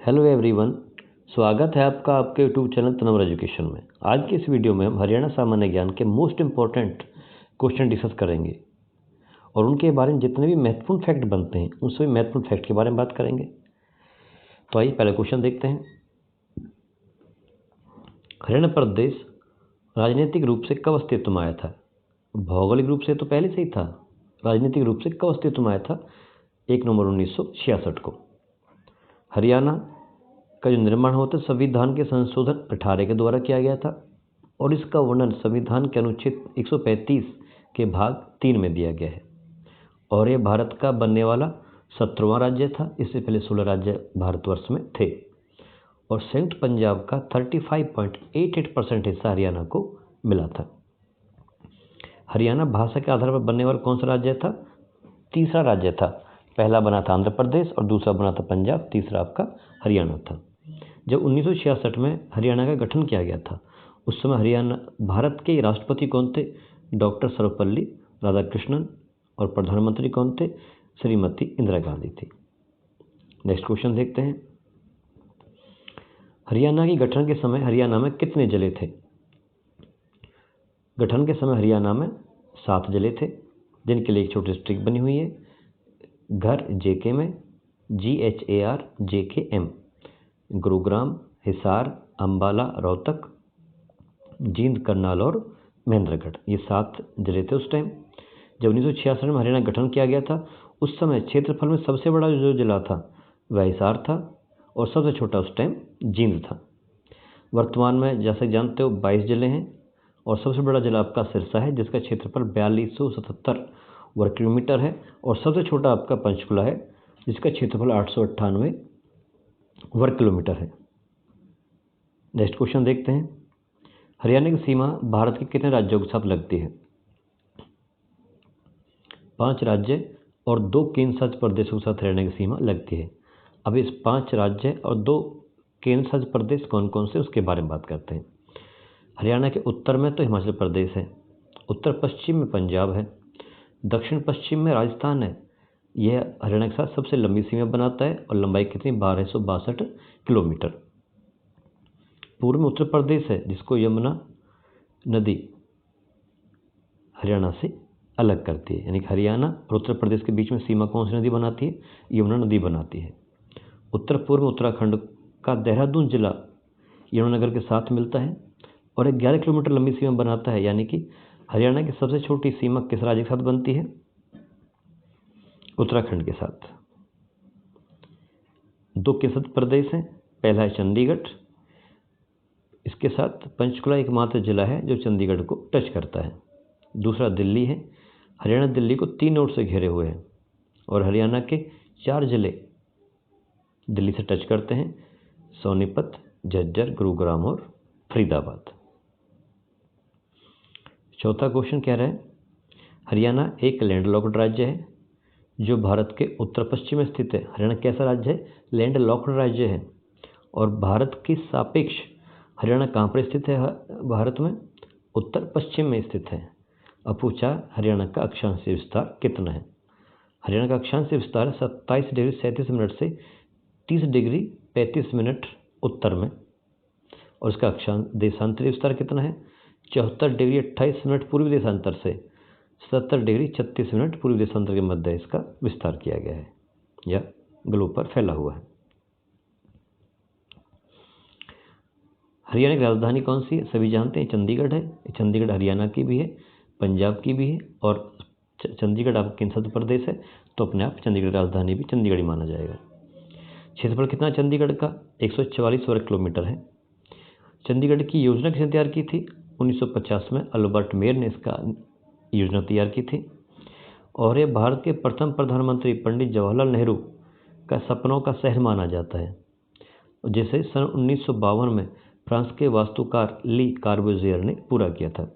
Hello everyone, स्वागत है आपका आपके यूट्यूब चैनल तनवर एजुकेशन में। आज की इस वीडियो में हम हरियाणा सामान्य ज्ञान के मोस्ट इम्पॉर्टेंट क्वेश्चन डिस्कस करेंगे और उनके बारे में जितने भी महत्वपूर्ण फैक्ट बनते हैं उन सभी महत्वपूर्ण फैक्ट के बारे में बात करेंगे। तो आइए पहले क्वेश्चन देखते हैं। हरियाणा प्रदेश राजनीतिक रूप से कब अस्तित्व में आया था? भौगोलिक रूप से तो पहले से ही था, राजनीतिक रूप से कब अस्तित्व में आया था? 1 नवंबर 1966 को। हरियाणा का जो निर्माण होता है संविधान के संशोधन 18 के द्वारा किया गया था और इसका वर्णन संविधान के अनुच्छेद 135 के भाग 3 में दिया गया है और यह भारत का बनने वाला 17वां राज्य था। इससे पहले 16 राज्य भारतवर्ष में थे और संयुक्त पंजाब का 35.88% हिस्सा हरियाणा को मिला था। हरियाणा भाषा के आधार पर बनने वाला कौन सा राज्य था? तीसरा राज्य था। पहला बना था आंध्र प्रदेश और दूसरा बना था पंजाब, तीसरा आपका हरियाणा था। जब 1966 में हरियाणा का गठन किया गया था उस समय हरियाणा भारत के राष्ट्रपति कौन थे? डॉक्टर सर्वपल्ली राधाकृष्णन। और प्रधानमंत्री कौन थे? श्रीमती इंदिरा गांधी थी। नेक्स्ट क्वेश्चन देखते हैं। हरियाणा की गठन के समय हरियाणा में कितने जिले थे? गठन के समय हरियाणा में 7 जिले थे जिनके लिए एक छोटी डिस्ट्रिक्ट बनी हुई है। घर जेके में, GHAR JKM, गुरुग्राम, हिसार, अंबाला, रोहतक, जींद, करनाल और महेंद्रगढ़, ये 7 जिले थे उस टाइम जब 1966 में हरियाणा गठन किया गया था। उस समय क्षेत्रफल में सबसे बड़ा जो जिला था वह हिसार था और सबसे छोटा उस टाइम जींद था। वर्तमान में जैसे जानते हो 22 जिले हैं और सबसे बड़ा जिला आपका सिरसा है जिसका क्षेत्रफल 4277 वर्ग किलोमीटर है और सबसे छोटा आपका पंचकुला है जिसका क्षेत्रफल 898 वर्ग किलोमीटर है। नेक्स्ट क्वेश्चन देखते हैं। हरियाणा की सीमा भारत के कितने राज्यों के साथ लगती है? 5 राज्य और 2 केंद्र शासित प्रदेशों के साथ हरियाणा की सीमा लगती है। अब इस 5 राज्य और 2 केंद्र शासित प्रदेश कौन कौन से उसके बारे में बात करते हैं। हरियाणा के उत्तर में तो हिमाचल प्रदेश है, उत्तर पश्चिम में पंजाब है, दक्षिण पश्चिम में राजस्थान है। यह हरियाणा के साथ सबसे लंबी सीमा बनाता है और लंबाई कितनी? 1262 किलोमीटर। पूर्व में उत्तर प्रदेश है जिसको यमुना नदी हरियाणा से अलग करती है, यानी कि हरियाणा और उत्तर प्रदेश के बीच में सीमा कौन सी नदी बनाती है? यमुना नदी बनाती है। उत्तर पूर्व में उत्तराखंड का देहरादून जिला यमुनानगर के साथ मिलता है और 11 किलोमीटर लंबी सीमा बनाता है, यानी कि हरियाणा की सबसे छोटी सीमा किस राज्य के साथ बनती है? उत्तराखंड के साथ। 2 केंद्रशासित प्रदेश हैं, पहला है चंडीगढ़, इसके साथ पंचकुला एकमात्र जिला है जो चंडीगढ़ को टच करता है। दूसरा दिल्ली है। हरियाणा दिल्ली को 3 ओर से घेरे हुए हैं और हरियाणा के 4 जिले दिल्ली से टच करते हैं, सोनीपत, झज्जर, गुरुग्राम और फरीदाबाद। चौथा क्वेश्चन कह रहा है हरियाणा एक लैंडलॉक्ड राज्य है जो भारत के उत्तर पश्चिम में स्थित है। हरियाणा कैसा राज्य है? लैंडलॉक्ड राज्य है और भारत के सापेक्ष हरियाणा कहाँ पर स्थित है? भारत में उत्तर पश्चिम में स्थित है। अब पूछा हरियाणा का अक्षांशीय विस्तार कितना है? हरियाणा का अक्षांशीय विस्तार 27 डिग्री 37 मिनट से 30 डिग्री 35 मिनट उत्तर में और इसका देशांतरीय विस्तार कितना है? 74 डिग्री 28 मिनट पूर्वी देशांतर से 70 डिग्री 36 मिनट पूर्वी देशांतर के मध्य इसका विस्तार किया गया है या ग्लोब पर फैला हुआ है। हरियाणा की राजधानी कौन सी है? सभी जानते हैं चंडीगढ़ है। चंडीगढ़ हरियाणा की भी है, पंजाब की भी है और चंडीगढ़ आपका केंद्र शासित प्रदेश है तो अपने आप चंडीगढ़ राजधानी भी चंडीगढ़ ही माना जाएगा। क्षेत्रफल कितना चंडीगढ़ का? 144 वर्ग किलोमीटर है। चंडीगढ़ की योजना किसने तैयार की थी? 1950 में अल्बर्ट मेयर ने इसका योजना तैयार की थी और यह भारत के प्रथम प्रधानमंत्री पंडित जवाहरलाल नेहरू का सपनों का शहर माना जाता है जिसे सन 1952 में फ्रांस के वास्तुकार ली कार्बुजियर ने पूरा किया था।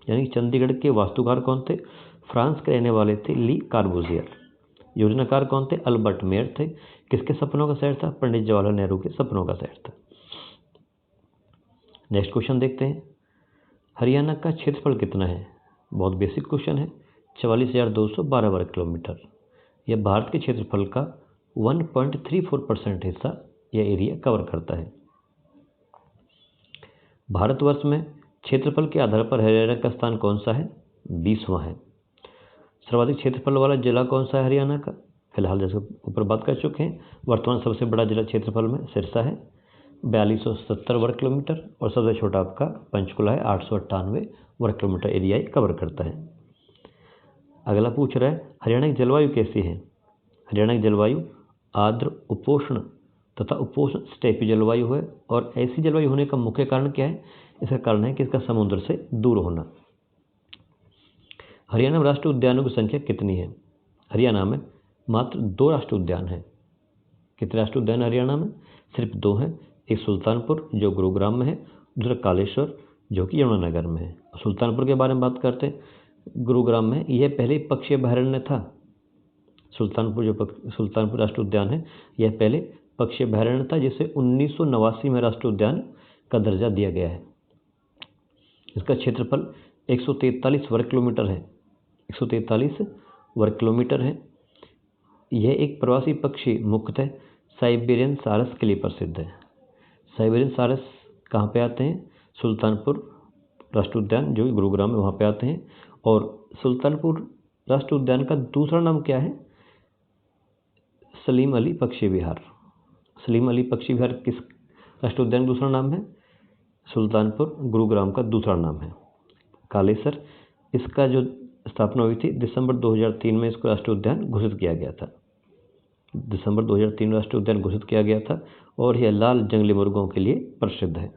यानी चंडीगढ़ के वास्तुकार कौन थे? फ्रांस के रहने वाले थे ली कार्बुजियर। योजनाकार कौन थे? अल्बर्ट मेयर थे। किसके सपनों का शहर था? पंडित जवाहरलाल नेहरू के सपनों का शहर था। नेक्स्ट क्वेश्चन देखते हैं। हरियाणा का क्षेत्रफल कितना है? बहुत बेसिक क्वेश्चन है। 44,212 वर्ग किलोमीटर। यह भारत के क्षेत्रफल का 1.34% हिस्सा यह एरिया कवर करता है। भारतवर्ष में क्षेत्रफल के आधार पर हरियाणा का स्थान कौन सा है? 20वां है। सर्वाधिक क्षेत्रफल वाला जिला कौन सा है हरियाणा का? फिलहाल जैसे ऊपर बात कर चुके हैं, वर्तमान सबसे बड़ा जिला क्षेत्रफल में सिरसा है 4270 वर्ग किलोमीटर, और सबसे छोटा आपका पंचकुला है 898 वर्ग किलोमीटर एरिया कवर करता है। अगला पूछ रहा है हरियाणा की जलवायु कैसी है? हरियाणा की जलवायु आर्द्र उपोष्ण तथा उपोष्ण स्टेपी जलवायु है। और ऐसी जलवायु होने का मुख्य कारण क्या है? इसका कारण है कि इसका समुद्र से दूर होना। हरियाणा में राष्ट्रीय उद्यानों की संख्या कितनी है? हरियाणा में मात्र 2 राष्ट्रीय उद्यान हैं। कितने राष्ट्रीय उद्यान हरियाणा में? सिर्फ 2 हैं। एक सुल्तानपुर जो गुरुग्राम में है, दूसरा कालेश्वर जो कि यमुनानगर में है। सुल्तानपुर के बारे में बात करते हैं, गुरुग्राम में यह पहले पक्षी अभयारण्य था। सुल्तानपुर राष्ट्रीय उद्यान है, यह पहले पक्षी अभयारण्य था जिसे 1989 में राष्ट्रीय उद्यान का दर्जा दिया गया है। इसका क्षेत्रफल 143 वर्ग किलोमीटर है। 143 वर्ग किलोमीटर है। यह एक प्रवासी पक्षी मुख्यतः साइबेरियन सारस के लिए प्रसिद्ध है। साइबेरियन सारस कहाँ पे आते हैं? सुल्तानपुर राष्ट्रीय उद्यान जो गुरुग्राम में, वहाँ पे आते हैं। और सुल्तानपुर राष्ट्रीय उद्यान का दूसरा नाम क्या है? सलीम अली पक्षी विहार। सलीम अली पक्षी विहार किस राष्ट्रीय उद्यान का दूसरा नाम है? सुल्तानपुर गुरुग्राम का दूसरा नाम है। कालेसर, इसका जो स्थापना हुई थी दिसंबर 2003 में, इसको राष्ट्रीय उद्यान घोषित किया गया था। दिसंबर 2003 राष्ट्रीय उद्यान घोषित किया गया था और यह लाल जंगली मुर्गों के लिए प्रसिद्ध है।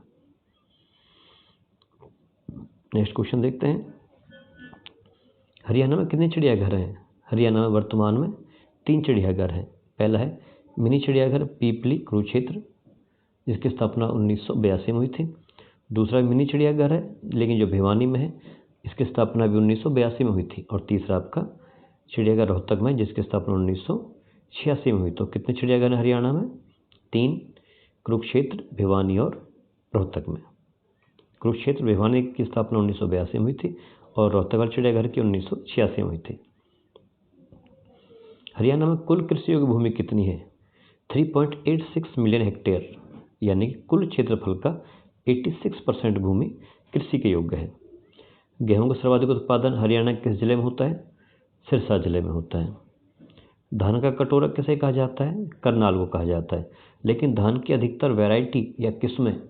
नेक्स्ट क्वेश्चन देखते हैं, हरियाणा में कितने चिड़ियाघर हैं? हरियाणा में वर्तमान में 3 चिड़ियाघर हैं। पहला है मिनी चिड़ियाघर पीपली कुरुक्षेत्र, जिसकी स्थापना 1982 में हुई थी। दूसरा मिनी चिड़ियाघर है लेकिन जो भिवानी में है, इसकी स्थापना भी 1982 में हुई थी। और तीसरा आपका चिड़ियाघर रोहतक में, जिसकी स्थापना 1986 में हुई। तो कितने चिड़ियाघर हैं हरियाणा में? 3, कुरुक्षेत्र, भिवानी और रोहतक में। कुरुक्षेत्र भिवानी की स्थापना 1982 में हुई थी और रोहतक वाले चिड़ियाघर की 1986 में हुई थी। हरियाणा में कुल कृषि योग्य भूमि कितनी है? 3.86 मिलियन हेक्टेयर, यानी कि कुल क्षेत्रफल का 86% भूमि कृषि के योग्य है। गेहूं का सर्वाधिक उत्पादन हरियाणा के किस जिले में होता है? सिरसा जिले में होता है। धान का कटोरा किसे कहा जाता है? करनाल को कहा जाता है। लेकिन धान की अधिकतर वैरायटी या किस्में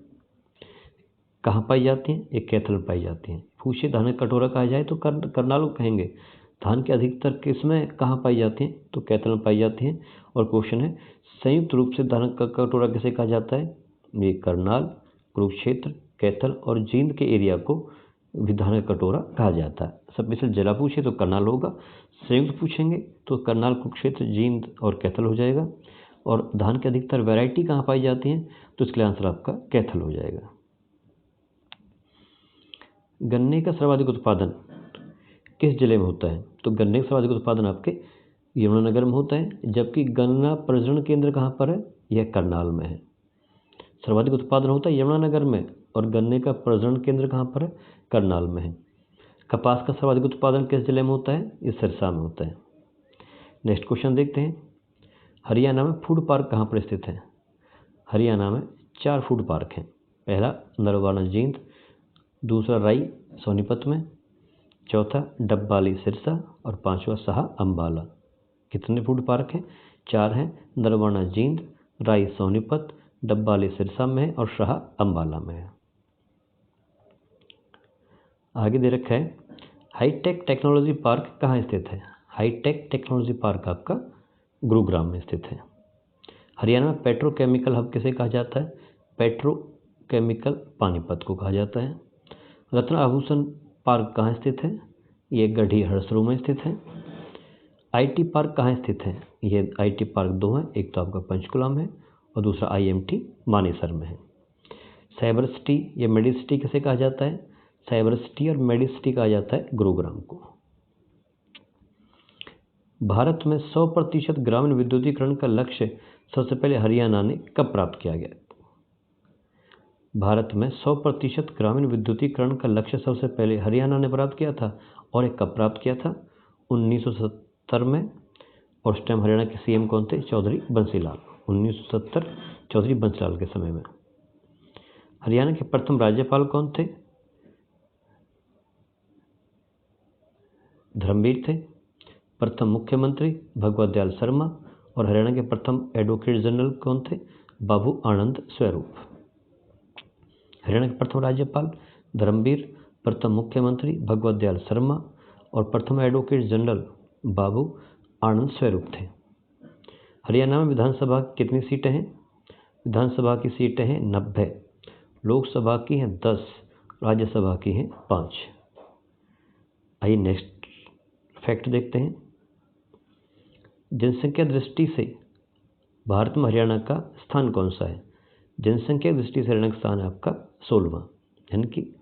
कहाँ पाई जाती हैं? एक कैथल में पाई जाती हैं। पूछे धान का कटोरा कहा जाए तो करनाल को कहेंगे। धान की अधिकतर किस्में कहाँ पाई जाती हैं? तो कैथल में पाई जाती हैं। और क्वेश्चन है संयुक्त रूप से धान का कटोरा किसे कहा जाता है? ये करनाल, कुरुक्षेत्र, कैथल और जींद के एरिया को भी धान का कटोरा कहा जाता है। सब में से जिला पूछे तो करनाल होगा, संयुक्त पूछेंगे तो करनाल, कुरुक्षेत्र, जींद और कैथल हो जाएगा। और धान की अधिकतर वैरायटी कहाँ पाई जाती हैं? तो इसके लिए आंसर आपका कैथल हो जाएगा। गन्ने का सर्वाधिक उत्पादन किस जिले में होता है? तो गन्ने का सर्वाधिक उत्पादन आपके यमुनानगर में होता है, जबकि गन्ना प्रजनन केंद्र कहाँ पर है? यह करनाल में है। सर्वाधिक उत्पादन होता है यमुनानगर में और गन्ने का प्रजनन केंद्र कहाँ पर है? करनाल में है। कपास का सर्वाधिक उत्पादन किस जिले में होता है? ये सिरसा में होता है। नेक्स्ट क्वेश्चन देखते हैं, हरियाणा में फूड पार्क कहाँ पर स्थित है? हरियाणा में 4 फूड पार्क हैं। पहला नरवाना जींद, दूसरा राई सोनीपत में, चौथा डब्बाली सिरसा और 5वां साहा अम्बाला। कितने फूड पार्क हैं? 4 हैं। नरवाना जींद, राई सोनीपत, डब्बाली सिरसा में है और शाह अम्बाला में है। आगे दे रखा है हाईटेक टेक्नोलॉजी पार्क कहाँ स्थित है? हाईटेक टेक्नोलॉजी पार्क आपका गुरुग्राम में स्थित है। हरियाणा में पेट्रोकेमिकल हब किसे कहा जाता है? पेट्रोकेमिकल पानीपत को कहा जाता है। रत्न आभूषण पार्क कहाँ स्थित है? ये गढ़ी हरसरू में स्थित है। आईटी पार्क कहाँ स्थित है? ये आईटी पार्क 2 हैं, एक तो आपका पंचकुला में है और दूसरा आईएमटी मानेसर में है। साइबर सिटी या मेडी सिटी किसे कहा जाता है? साइबर सिटी और मेडी सिटी कहा जाता है गुरुग्राम को। भारत में 100% ग्रामीण विद्युतीकरण का लक्ष्य सबसे पहले हरियाणा ने कब प्राप्त किया गया? भारत में 100% ग्रामीण विद्युतीकरण का लक्ष्य सबसे पहले हरियाणा ने प्राप्त किया था। और एक कब प्राप्त किया था? 1970 में। और उस टाइम हरियाणा के सीएम कौन थे? चौधरी बंसीलाल। 1970 चौधरी बंसीलाल के समय में। हरियाणा के प्रथम राज्यपाल कौन थे? धर्मवीर थे। प्रथम मुख्यमंत्री भगवत दयाल शर्मा। और हरियाणा के प्रथम एडवोकेट जनरल कौन थे? बाबू आनंद स्वरूप। हरियाणा के प्रथम राज्यपाल धर्मवीर, प्रथम मुख्यमंत्री भगवत दयाल शर्मा और प्रथम एडवोकेट जनरल बाबू आनंद स्वरूप थे। हरियाणा में विधानसभा की कितनी सीटें हैं? विधानसभा की सीटें हैं 90। लोकसभा की हैं 10, राज्यसभा की हैं 5। आइए नेक्स्ट फैक्ट देखते हैं। जनसंख्या दृष्टि से भारत में हरियाणा का स्थान कौन सा है? जनसंख्या दृष्टि से हरियाणा का स्थान है आपका 16वां, यानी कि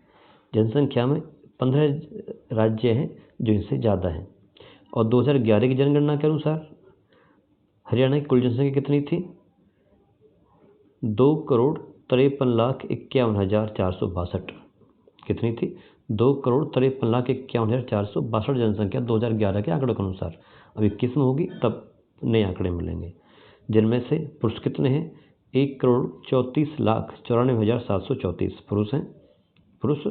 जनसंख्या में 15 राज्य हैं जो इनसे ज़्यादा हैं। और 2011 की जनगणना के अनुसार हरियाणा की कुल जनसंख्या कितनी थी? 2,53,51,51,462। कितनी थी? 2,53,51,462 जनसंख्या 2011 के आंकड़ों के अनुसार। अब 21 में होगी तब नए आंकड़े मिलेंगे, जिनमें से पुरुष कितने हैं? 1,34,94,734 पुरुष हैं। पुरुष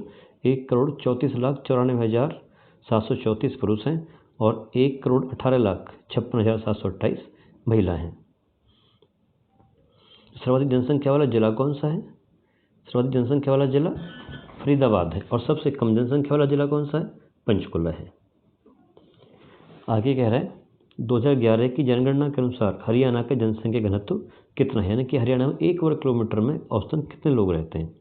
1,34,94,734 पुरुष हैं और 1,18,56,728 महिलाएं हैं। सर्वाधिक जनसंख्या वाला जिला कौन सा है? सर्वाधिक जनसंख्या वाला जिला फरीदाबाद है। और सबसे कम जनसंख्या वाला जिला कौन सा है? पंचकुला है। आगे कह रहा है 2011 की जनगणना के अनुसार हरियाणा का जनसंख्या घनत्व कितना है, यानी कि हरियाणा में 1 वर्ग किलोमीटर में औसतन कितने लोग रहते हैं।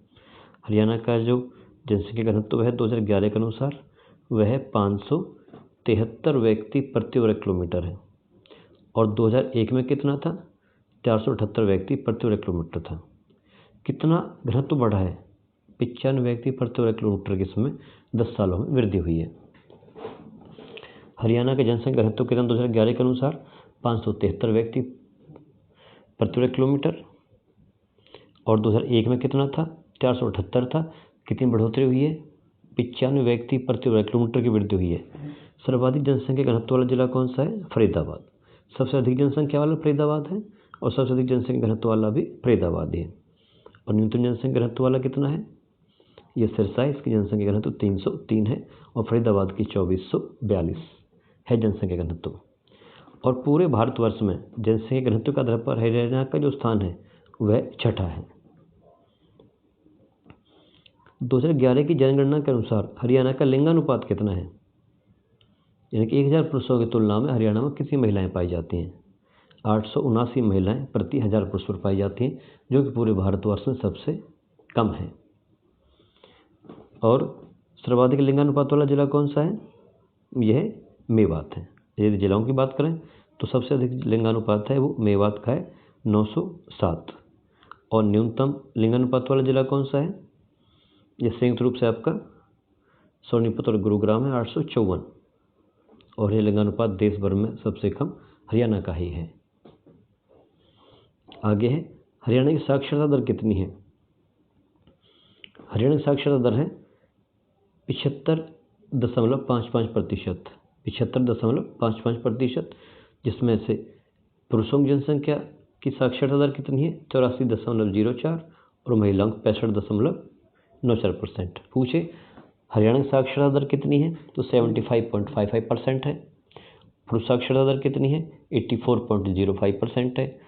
हरियाणा का जो जनसंख्या घनत्व है 2011 के अनुसार वह 573 व्यक्ति प्रति वर्ग किलोमीटर है। और 2001 में कितना था? 478 व्यक्ति प्रति वर्ग किलोमीटर था। कितना घनत्व बढ़ा है? 95 व्यक्ति प्रति वर्ग किलोमीटर के समय 10 सालों में वृद्धि हुई है। हरियाणा के जनसंख्या घनत्व कितना 2011 के अनुसार? 573 व्यक्ति प्रति वर्ग किलोमीटर। और 2001 में कितना था? 478 था। कितनी बढ़ोतरी हुई है? 95 व्यक्ति प्रति वर्ग किलोमीटर की वृद्धि हुई है। सर्वाधिक जनसंख्या घनत्व वाला जिला कौन सा है? फरीदाबाद। सबसे अधिक जनसंख्या वाला फरीदाबाद है और सबसे अधिक जनसंख्या घनत्व वाला भी फरीदाबाद ही है। और न्यूनतम जनसंख्या घनत्व वाला कितना है? ये सिरसा है, इसकी जनसंख्या घनत्व 303 है और फरीदाबाद की 2442 है जनसंख्या घनत्व। और पूरे भारतवर्ष में जनसंख्या घनत्व के आधार पर हरियाणा का जो स्थान है वह छठा है। 2011 की जनगणना के अनुसार हरियाणा का लिंगानुपात कितना है, यानी कि 1000 पुरुषों की तुलना में हरियाणा में कितनी महिलाएं पाई जाती हैं? 879 महिलाएं प्रति 1000 पुरुष पर पाई जाती हैं, जो कि पूरे भारतवर्ष में सबसे कम है। और सर्वाधिक लिंगानुपात वाला जिला कौन सा है? यह मेवात है। यदि जिलाओं की बात करें तो सबसे अधिक लिंगानुपात है वो मेवात का है 907। और न्यूनतम लिंगानुपात वाला जिला कौन सा है? यह संयुक्त रूप से आपका सोनीपत और गुरुग्राम है 854। और यह लिंगानुपात देश भर में सबसे कम हरियाणा का ही है। आगे है हरियाणा की साक्षरता दर कितनी है? हरियाणा की साक्षरता दर है 75.55%। 75.55%, जिसमें से पुरुषों की जनसंख्या की साक्षरता दर कितनी है? 84.04 और महिलाओं की 65.94%। पूछे हरियाणा की साक्षरता दर कितनी है तो 75.55% है। पुरुष साक्षरता दर कितनी है? 84.05% है।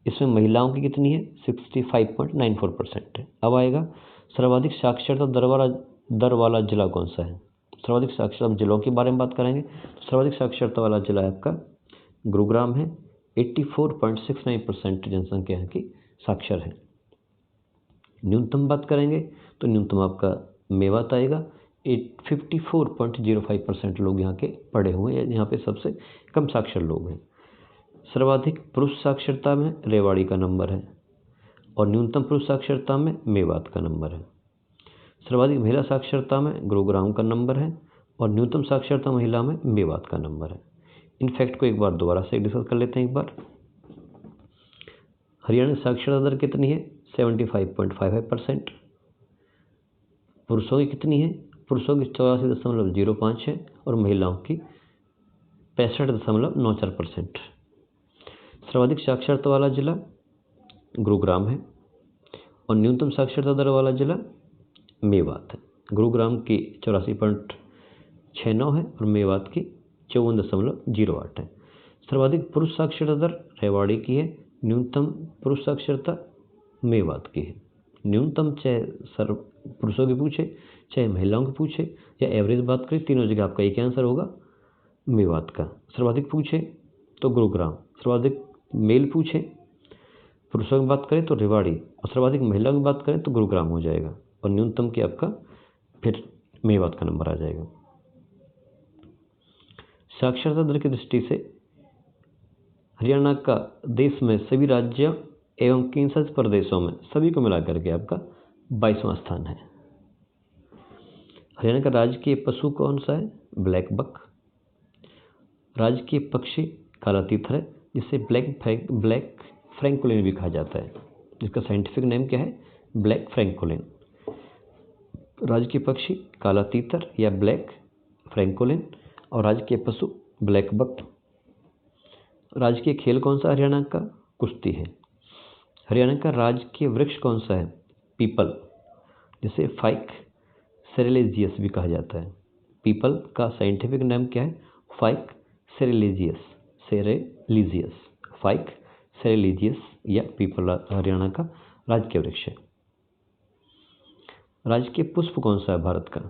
इसमें महिलाओं की कितनी है? 65.94% है। अब आएगा सर्वाधिक साक्षरता दर वाला जिला कौन सा है? सर्वाधिक साक्षरता जिलों के बारे में बात करेंगे तो सर्वाधिक साक्षरता वाला जिला आपका गुरुग्राम है। 84.69% जनसंख्या की साक्षर है। न्यूनतम बात करेंगे तो न्यूनतम आपका मेवात आएगा। 54.05% लोग यहाँ के पढ़े हुए हैं, यहाँ पे सबसे कम साक्षर लोग हैं। सर्वाधिक पुरुष साक्षरता में रेवाड़ी का नंबर है और न्यूनतम पुरुष साक्षरता में मेवात का नंबर है। सर्वाधिक महिला साक्षरता में गुरुग्राम का नंबर है और न्यूनतम साक्षरता महिला में मेवात का नंबर है। इन फैक्ट को एक बार दोबारा से डिस्कस कर लेते हैं। एक बार हरियाणा की साक्षरता दर कितनी है? 75.55%। पुरुषों की कितनी है? पुरुषों की 84.05 है और महिलाओं की 65.94%। सर्वाधिक साक्षरता वाला जिला गुरुग्राम है। और न्यूनतम साक्षरता दर वाला जिला मेवात है। गुरुग्राम की 84.69 है और मेवात की 54.08 है। सर्वाधिक पुरुष साक्षरता दर रेवाड़ी की है। न्यूनतम पुरुष साक्षरता मेवात की है। न्यूनतम चाहे पुरुषों की पूछे चाहे महिलाओं की पूछे या एवरेज बात करें, तीनों जगह आपका एक आंसर होगा मेवात का। सर्वाधिक पूछे तो गुरुग्राम, सर्वाधिक मेल पूछे पुरुषों की बात करें तो रेवाड़ी, और सर्वाधिक महिलाओं की बात करें तो गुरुग्राम हो जाएगा। और न्यूनतम की आपका फिर मेवात का नंबर आ जाएगा। साक्षरता दर की दृष्टि से हरियाणा का देश में सभी राज्यों एवं केंद्रशासित प्रदेशों में सभी को मिलाकर के आपका 22वां स्थान है। हरियाणा का राजकीय पशु कौन सा है? Black buck. राजकीय पक्षी काला तीतर है, जिसे ब्लैक फ्रैंकोलिन भी कहा जाता है, जिसका साइंटिफिक नेम क्या है? Black francolin. राजकीय पक्षी काला तीतर या ब्लैक फ्रैंकोलिन और राजकीय पशु ब्लैक बक। राजकीय खेल कौन सा हरियाणा का? कुश्ती है। हरियाणा का राजकीय वृक्ष कौन सा है? पीपल, जिसे फाइक सेरेलेजियस भी कहा जाता है। पीपल का साइंटिफिक नेम क्या है? फाइक सेरेलेजियस, फाइक सेरेलेजियस या पीपल हरियाणा का राजकीय वृक्ष है। राजकीय पुष्प कौन सा है भारत का?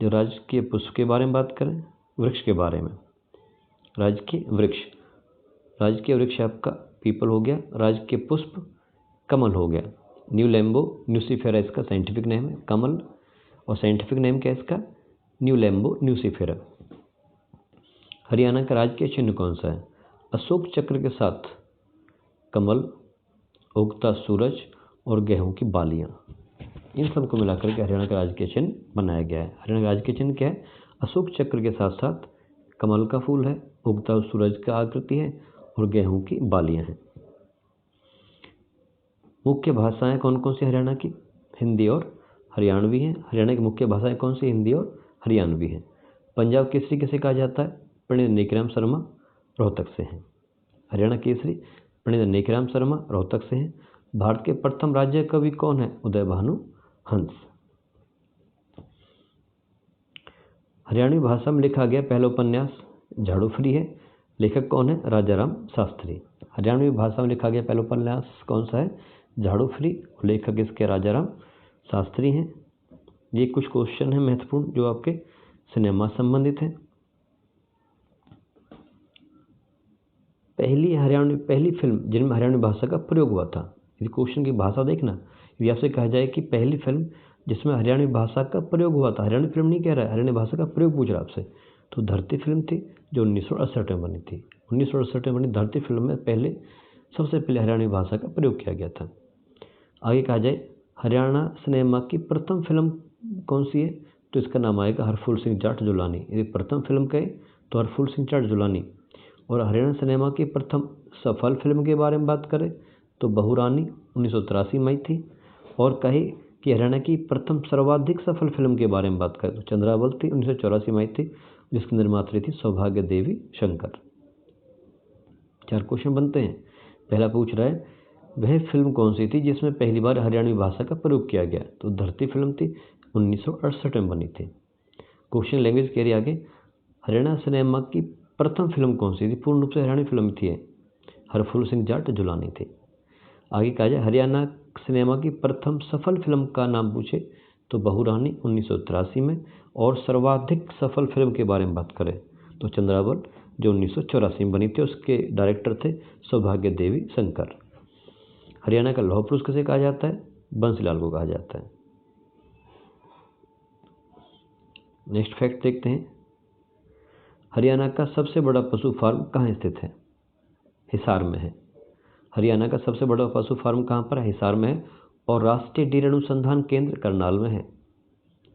जो राजकीय पुष्प के बारे में बात करें, वृक्ष के बारे में, राजकीय वृक्ष आपका पीपल हो गया। राजकीय पुष्प कमल हो गया। न्यूलैम्बो न्यूसिफेरा इसका साइंटिफिक नेम है, कमल, और साइंटिफिक नेम क्या है इसका? न्यूलैम्बो न्यूसिफेरा। हरियाणा का राजकीय चिन्ह कौन सा है? अशोक चक्र के साथ कमल, उगता सूरज और गेहूं की बालियां, इन सबको मिलाकर के हरियाणा का राजकीय चिन्ह बनाया गया है। हरियाणा का राजकीय चिन्ह क्या है? अशोक चक्र के साथ साथ कमल का फूल है, उगता सूरज का आकृति है और गेहूं की बालियां हैं। मुख्य भाषाएं कौन कौन सी हरियाणा की? हिंदी और हरियाणवी हैं। हरियाणा की मुख्य भाषाएं कौन सी? हिंदी और हरियाणवी हैं। पंजाब केसरी किसे कहा जाता है? पंडित नेकीराम शर्मा रोहतक से हैं। हरियाणा केसरी पंडित नेकीराम शर्मा रोहतक से हैं। भारत के प्रथम राज्य कवि कौन है? उदय भानु हंस। हरियाणवी भाषा में लिखा गया पहला उपन्यास झाड़ू फ्री है। लेखक कौन है? राजाराम शास्त्री। हरियाणवी भाषा में लिखा गया पहला उपन्यास कौन सा है? झाड़ू फ्री। लेखक इसके राजाराम शास्त्री हैं। ये कुछ क्वेश्चन हैं महत्वपूर्ण जो आपके सिनेमा संबंधित हैं। पहली फिल्म जिनमें हरियाणवी भाषा का प्रयोग हुआ था। यदि क्वेश्चन की भाषा देखना, यदि आपसे कहा जाए कि पहली फिल्म जिसमें हरियाणवी भाषा का प्रयोग हुआ था, हरियाणवी फिल्म नहीं कह रहा है, हरियाणवी भाषा का प्रयोग पूछ रहा है आपसे, तो धरती फिल्म थी जो 1968 में बनी थी। 1968 में बनी धरती फिल्म में सबसे पहले हरियाणवी भाषा का प्रयोग किया गया था। आगे कहा जाए हरियाणा सिनेमा की प्रथम फिल्म कौन सी है, तो इसका नाम आएगा हरफूल सिंह जाट जुलानी। यदि प्रथम फिल्म कहे तो हरफूल सिंह जाट जुलानी। और हरियाणा सिनेमा की प्रथम सफल फिल्म के बारे में बात करें तो बहुरानी 1983 में आई थी। और कहे कि हरियाणा की प्रथम सर्वाधिक सफल फिल्म के बारे में बात करें तो चंद्रावल थी, 1984 में आई थी, जिसकी निर्मात्री थी सौभाग्य देवी शंकर। 4 क्वेश्चन बनते हैं। पहला पूछ रहा है वह फिल्म कौन सी थी जिसमें पहली बार हरियाणवी भाषा का प्रयोग किया गया, तो धरती फिल्म थी, 1968 में बनी थी। क्वेश्चन लैंग्वेज कह रही आगे हरियाणा सिनेमा की प्रथम फिल्म कौन सी थी, पूर्ण रूप से हरियाणवी फिल्म थी, हरफूल सिंह जाट जुलानी थी। आगे कहा जाए हरियाणा सिनेमा की प्रथम सफल फिल्म का नाम पूछे तो बहुरानी 1983 में। और सर्वाधिक सफल फिल्म के बारे में बात करें तो चंद्रावल जो 1984 में बनी थी, उसके डायरेक्टर थे सौभाग्य देवी शंकर। हरियाणा का लौह पुरुष किसे कहा जाता है? बंसीलाल को कहा जाता है। नेक्स्ट फैक्ट देखते हैं। हरियाणा का सबसे बड़ा पशु फार्म कहाँ स्थित है? हिसार में है। हरियाणा का सबसे बड़ा पशु फार्म कहाँ पर है? हिसार में है। और राष्ट्रीय डेयरी अनुसंधान केंद्र करनाल में है।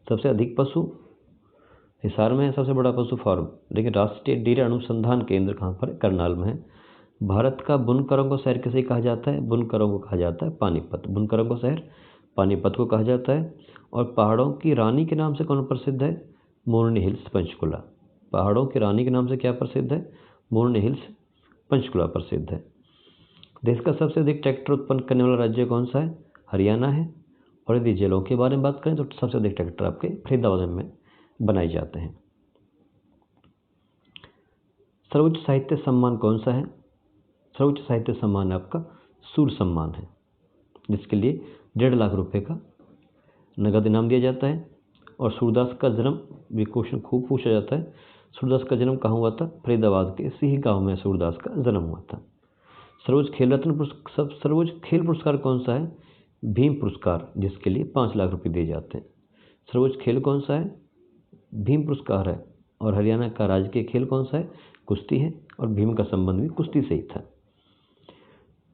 सबसे अधिक पशु हिसार में है, सबसे बड़ा पशु फार्म, लेकिन राष्ट्रीय डेयरी अनुसंधान केंद्र कहाँ पर है? करनाल में है। भारत का बुनकरों का शहर किसे कहा जाता है? बुनकरों को कहा जाता है पानीपत। बुनकरों का शहर पानीपत को कहा जाता है। और पहाड़ों की रानी के नाम से कौन प्रसिद्ध है? मोरनी हिल्स पंचकुला। पहाड़ों की रानी के नाम से क्या प्रसिद्ध है? मोरनी हिल्स पंचकुला प्रसिद्ध है। देश का सबसे अधिक ट्रैक्टर उत्पन्न करने वाला राज्य कौन सा है? हरियाणा है। और यदि जिलों के बारे में बात करें तो सबसे अधिक ट्रैक्टर आपके फरीदाबाद में बनाए जाते हैं। सर्वोच्च साहित्य सम्मान कौन सा है? सर्वोच्च साहित्य सम्मान आपका सूर्य सम्मान है, जिसके लिए 1.5 लाख रुपए का नगद इनाम दिया जाता है। और सूरदास का जन्म भी क्वेश्चन खूब पूछा जाता है। सूरदास का जन्म कहाँ हुआ था? फरीदाबाद के इसी गांव में सूरदास का जन्म हुआ था। सर्वोच्च खेल पुरस्कार कौन सा है? भीम पुरस्कार, जिसके लिए 5 लाख रुपए दिए जाते हैं। सर्वोच्च खेल कौन सा है? भीम पुरस्कार है। और हरियाणा का राजकीय खेल कौन सा है? कुश्ती है। और भीम का संबंध भी कुश्ती से ही था।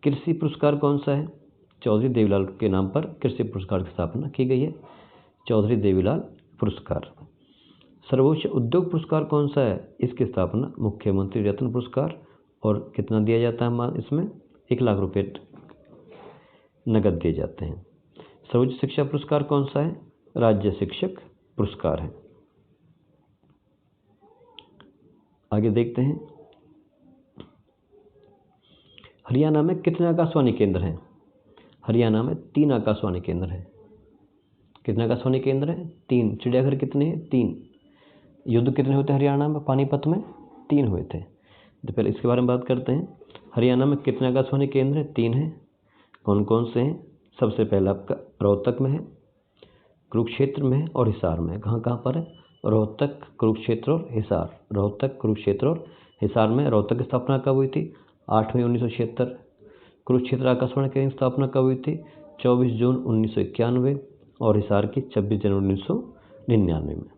कृषि पुरस्कार कौन सा है? चौधरी देवीलाल के नाम पर कृषि पुरस्कार की स्थापना की गई है, चौधरी देवीलाल पुरस्कार। सर्वोच्च उद्योग पुरस्कार कौन सा है? इसकी स्थापना मुख्यमंत्री रत्न पुरस्कार। और कितना दिया जाता है इसमें? 1 लाख रुपए नगद दिए जाते हैं। सर्वोच्च शिक्षा पुरस्कार कौन सा है? राज्य शिक्षक पुरस्कार है। आगे देखते हैं, हरियाणा में कितने आकाशवाणी केंद्र हैं? हरियाणा में 3 आकाशवाणी केंद्र हैं। कितने आकाशवाणी केंद्र हैं? 3। चिड़ियाघर कितने हैं? 3। युद्ध कितने होते हैं हरियाणा में? पानीपत में 3 हुए थे। तो पहले इसके बारे में बात करते हैं। हरियाणा में कितने आकाशवाणी केंद्र हैं? 3 हैं। कौन कौन से हैं? सबसे पहला आपका रोहतक में है, कुरुक्षेत्र में है और हिसार में है। कहाँ कहाँ पर है? रोहतक, कुरुक्षेत्र और हिसार। रोहतक, कुरुक्षेत्र और हिसार में। रोहतक की स्थापना कब हुई थी? 8 मई 1976। कुरुक्षेत्र आकाशवाणी केंद्र की स्थापना कब हुई थी? 24 जून 1991। और हिसार की 26 जनवरी 1999 में।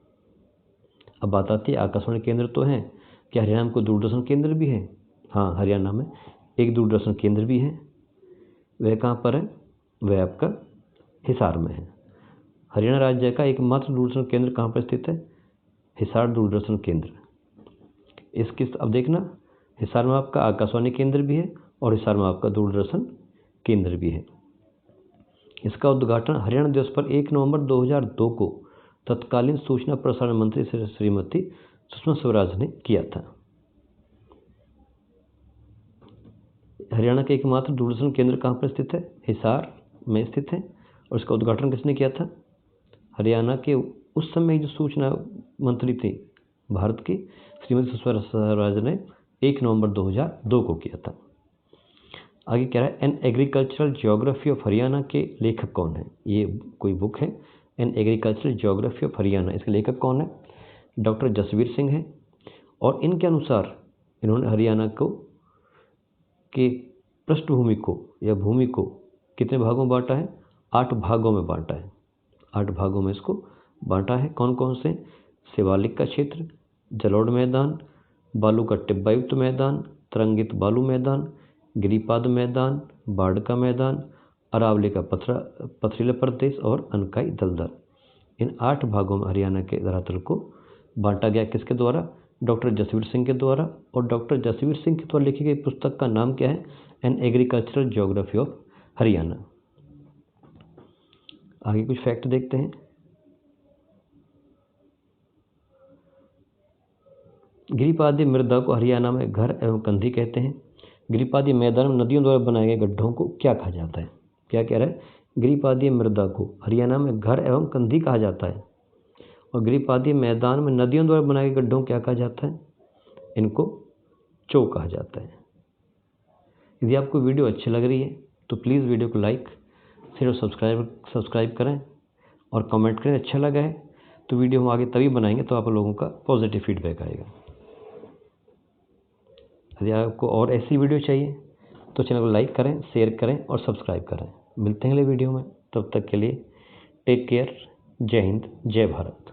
अब बात आती है आकाशवाणी केंद्र तो हैं, क्या हरियाणा में कोई दूरदर्शन केंद्र भी है? हाँ, हरियाणा में एक दूरदर्शन केंद्र भी है। वह कहाँ पर है? वह आपका हिसार में है। हरियाणा राज्य का एकमात्र दूरदर्शन केंद्र कहाँ पर स्थित है? हिसार दूरदर्शन केंद्र। इसकी अब देखना, हिसार में आपका आकाशवाणी केंद्र भी है और हिसार में आपका दूरदर्शन केंद्र भी है। इसका उद्घाटन हरियाणा दिवस पर 1 नवंबर 2002 को तत्कालीन सूचना प्रसारण मंत्री श्रीमती सुषमा स्वराज ने किया था। हरियाणा के एकमात्र दूरदर्शन केंद्र कहाँ पर स्थित है? हिसार में स्थित है। और इसका उद्घाटन किसने किया था? हरियाणा के उस समय जो सूचना मंत्री थी भारत की, श्रीमती सुषमा स्वराज ने 1 नवंबर 2002 को किया था। आगे कह रहा है, an agricultural geography of Haryana के लेखक कौन है? ये कोई बुक है, an agricultural geography of Haryana. इसके लेखक कौन है? डॉक्टर जसवीर सिंह है। और इनके अनुसार इन्होंने हरियाणा को के पृष्ठभूमि को या भूमि को कितने भागों में बांटा है? 8 भागों में बांटा है। 8 भागों में इसको बांटा है। कौन कौन से? शिवालिक का क्षेत्र, जलोढ़ मैदान, बालू का टिब्बायुक्त मैदान, तरंगित बालू मैदान, गिरिपाद मैदान, बाढ़ का मैदान, अरावली का पथरीला प्रदेश और अनकाई दलदल। इन 8 भागों में हरियाणा के धरातल को बांटा गया। किसके द्वारा? डॉक्टर जसवीर सिंह के द्वारा। और डॉक्टर जसवीर सिंह के द्वारा लिखी गई पुस्तक का नाम क्या है? An agricultural geography of Haryana. आगे कुछ फैक्ट देखते हैं। गिरिपादीय मृदा को हरियाणा में घर एवं कंधी कहते हैं। गिरिपादीय मैदान में नदियों द्वारा बनाए गए गड्ढों को क्या कहा जाता है? क्या कह रहा है? गिरिपादीय मृदा को हरियाणा में घर एवं कंधी कहा जाता है। और गिरिपादीय मैदान में नदियों द्वारा बनाए गए गड्ढों क्या कहा जाता है? इनको चो कहा जाता है। यदि आपको वीडियो अच्छी लग रही है तो प्लीज़ वीडियो को लाइक, शेयर और सब्सक्राइब करें और कमेंट करें अच्छा लगा है तो। वीडियो हम आगे तभी बनाएंगे तो आप लोगों का पॉजिटिव फीडबैक आएगा। यदि आपको और ऐसी वीडियो चाहिए तो चैनल को लाइक करें, शेयर करें और सब्सक्राइब करें। मिलते हैं अगले वीडियो में, तब तक के लिए टेक केयर। जय हिंद, जय भारत।